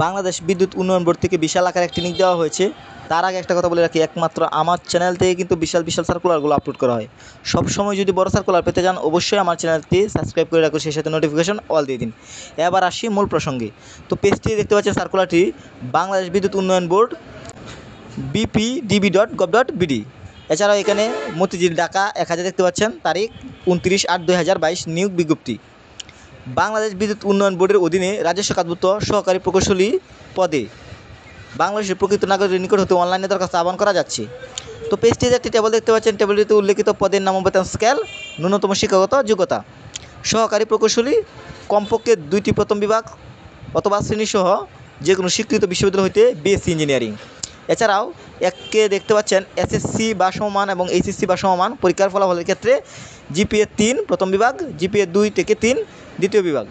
বাংলাদেশ বিদ্যুৎ উন্নয়ন বোর্ড থেকে বিশাল আকারে একটি লিঙ্ক দেওয়া হয়েছে। তার আগে একটা কথা বলে রাখি, একমাত্র আমার চ্যানেল থেকে কিন্তু বিশাল বিশাল সার্কুলারগুলো আপলোড করা হয়। সব সময় যদি বড় সার্কুলার পেতে চান অবশ্যই আমার চ্যানেলটি সাবস্ক্রাইব করে রাখুন, সেই সাথে নোটিফিকেশন অল দিয়ে দিন। এবার আসি মূল প্রসঙ্গে। তো পেজটি দেখতে পাচ্ছেন সার্কুলারটি বাংলাদেশ বিদ্যুৎ উন্নয়ন বোর্ড bpdb.gov.bd। এছাড়াও এখানে মতিঝিল ঢাকা 1000 দেখতে পাচ্ছেন, তারিখ 29/8/2022, নিয়োগ বিজ্ঞপ্তি। বাংলাদেশ বিদ্যুৎ উন্নয়ন বোর্ডের অধীনে রাজস্ব খাতভুক্ত সহকারী প্রকৌশলী পদে বাংলাদেশের প্রকৃত নাগরিকের নিকট হতে অনলাইনে দরখাস্ত আহ্বান করা যাচ্ছে। তো পেজটিতে একটি টেবিল দেখতে পাচ্ছেন, টেবিলটিতে উল্লেখিত পদের নাম ও বেতন স্কেল, ন্যূনতম শিক্ষাগত যোগ্যতা। সহকারী প্রকৌশলী কমপক্ষে 2টি প্রথম বিভাগ অথবা শ্রেণীসহ যে কোনো স্বীকৃত বিশ্ববিদ্যালয় হইতে বিএসসি ইঞ্জিনিয়ারিং। এছাড়াও একে দেখতে পাচ্ছেন এসএসসি বা সমমান এবং এইচএসসি বা সমমান পরীক্ষার ফলাফলের ক্ষেত্রে জিপিএ 3 প্রথম বিভাগ, জিপিএ 2 থেকে 3 দ্বিতীয় বিভাগ।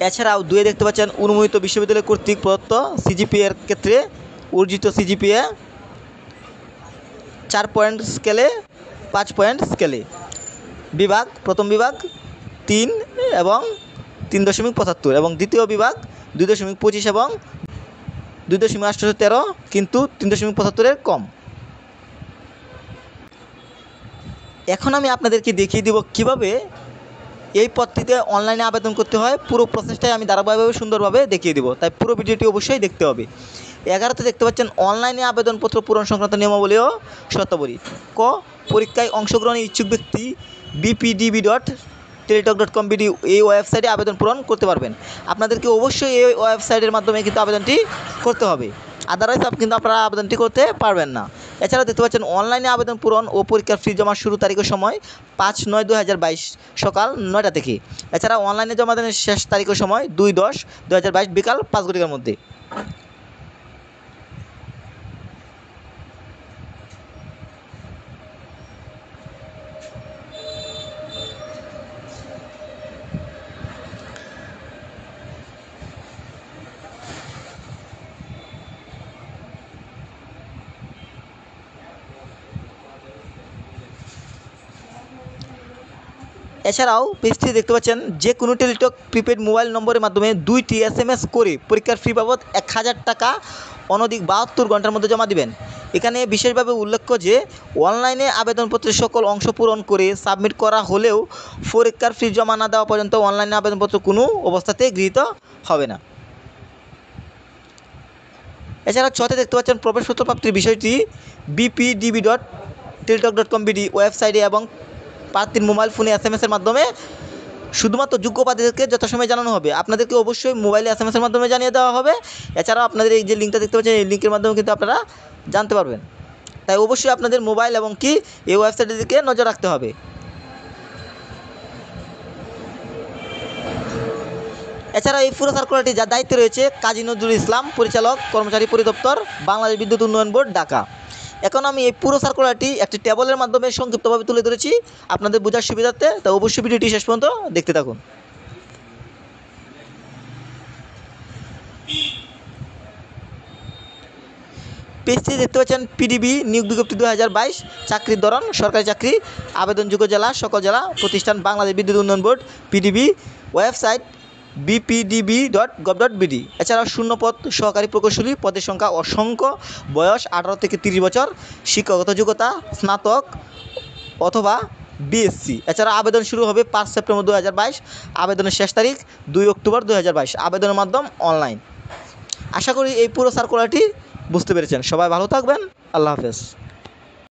এছাড়াও 2 দেখতে পাচ্ছেন অনুমোদিত বিশ্ববিদ্যালয় কর্তৃক প্রদত্ত সিজিপিএর ক্ষেত্রে অর্জিত সিজিপিএ 4 পয়েন্ট স্কেলে 5 পয়েন্ট স্কেলে। বিভাগ প্রথম বিভাগ 3 এবং 3.75 এবং দ্বিতীয় বিভাগ 2.25 এবং 2.813 কিন্তু 3.75-এর কম। এখন আমি আপনাদেরকে দেখিয়ে দেব কিভাবে এই পদটিতে অনলাইনে আবেদন করতে হয়। পুরো প্রসেসটাই আমি ধারাবাহিকভাবে সুন্দরভাবে দেখিয়ে দেবো, তাই পুরো ভিডিওটি অবশ্যই দেখতে হবে। 11তে দেখতে পাচ্ছেন অনলাইনে আবেদনপত্র পূরণ সংক্রান্ত নিয়মাবলী ও শর্তাবলী। ক, পরীক্ষায় অংশগ্রহণের ইচ্ছুক ব্যক্তি bpdb.teletalk.com.bd এই ওয়েবসাইটে আবেদন পূরণ করতে পারবেন। আপনাদেরকে অবশ্যই এই ওয়েবসাইটের মাধ্যমে কিন্তু আবেদনটি করতে হবে, আদারওয়াইজ কিন্তু আপনারা আবেদনটি করতে পারবেন না। এছাড়াও দেখতে পাচ্ছেন অনলাইনে আবেদন পূরণ ও পরীক্ষার ফি জমা শুরু তারিখ ও সময় 5/9/2022 সকাল 9টা থেকে। এছাড়া অনলাইনে জমা দানের শেষ তারিখ ও সময় 2/10/2022 বিকাল 5 ঘটিকার মধ্যে। এছাড়াও পেজটি দেখতে পাচ্ছেন যে কোনো টেলিটক প্রিপেড মোবাইল নম্বরের মাধ্যমে 2টি SMS করে পরীক্ষার ফি বাবদ 1000 টাকা অনধিক 72 ঘন্টার মধ্যে জমা দিবেন। এখানে বিশেষভাবে উল্লেখ্য যে অনলাইনে আবেদনপত্রের সকল অংশ পূরণ করে সাবমিট করা হলেও পরীক্ষার ফি জমা না দেওয়া পর্যন্ত অনলাইনে আবেদনপত্র কোনো অবস্থাতেই গৃহীত হবে না। এছাড়া 6তে দেখতে পাচ্ছেন প্রবেশপত্র প্রাপ্তির বিষয়টি bpdb.teletalk.com.bd ওয়েবসাইটে এবং প্রার্থীর মোবাইল ফোনে SMS-এর মাধ্যমে শুধুমাত্র যোগ্য প্রার্থীদেরকে যথাসময়ে জানানো হবে। আপনাদেরকে অবশ্যই মোবাইলে SMS-এর মাধ্যমে জানিয়ে দেওয়া হবে। এছাড়াও আপনাদের এই যে লিঙ্কটা দেখতে পাচ্ছেন এই লিঙ্কের মাধ্যমে কিন্তু আপনারা জানতে পারবেন, তাই অবশ্যই আপনাদের মোবাইল এবং কি এই ওয়েবসাইটের দিকে নজর রাখতে হবে। এছাড়া এই পুরো সার্কুলারটি যার দায়িত্বে রয়েছে কাজী নজরুল ইসলাম, পরিচালক কর্মচারী পরিদপ্তর, বাংলাদেশ বিদ্যুৎ উন্নয়ন বোর্ড, ঢাকা। এখন আমি এই পুরো সার্কুলারটি একটি টেবলের মাধ্যমে সংক্ষিপ্তভাবে তুলে ধরেছি আপনাদের বোঝার সুবিধার্থে, তাই অবশ্যই ভিডিওটি শেষ পর্যন্ত দেখতে থাকুন। পেজটি দেখতে পাচ্ছেন পিডিবি নিয়োগ বিজ্ঞপ্তি 2022, চাকরির ধরন সরকারি চাকরি, আবেদনযোগ্য জেলা সকল জেলা, প্রতিষ্ঠান বাংলাদেশ বিদ্যুৎ উন্নয়ন বোর্ড, পিডিবি, ওয়েবসাইট bpdb.gov.bd। এছাড়াও শূন্যপদ সহকারী প্রকৌশলী পদের সংখ্যা অসংখ্য, বয়স 18 থেকে 30 বছর, শিক্ষাগত যোগ্যতা স্নাতক অথবা বিএসসি। এছাড়া আবেদন শুরু হবে 5 সেপ্টেম্বর 2022, আবেদনের শেষ তারিখ 2 অক্টোবর 2022, আবেদনের মাধ্যম অনলাইন। আশা করি এই পুরো সার্কুলারটি বুঝতে পেরেছেন। সবাই ভালো থাকবেন, আল্লাহ হাফেজ।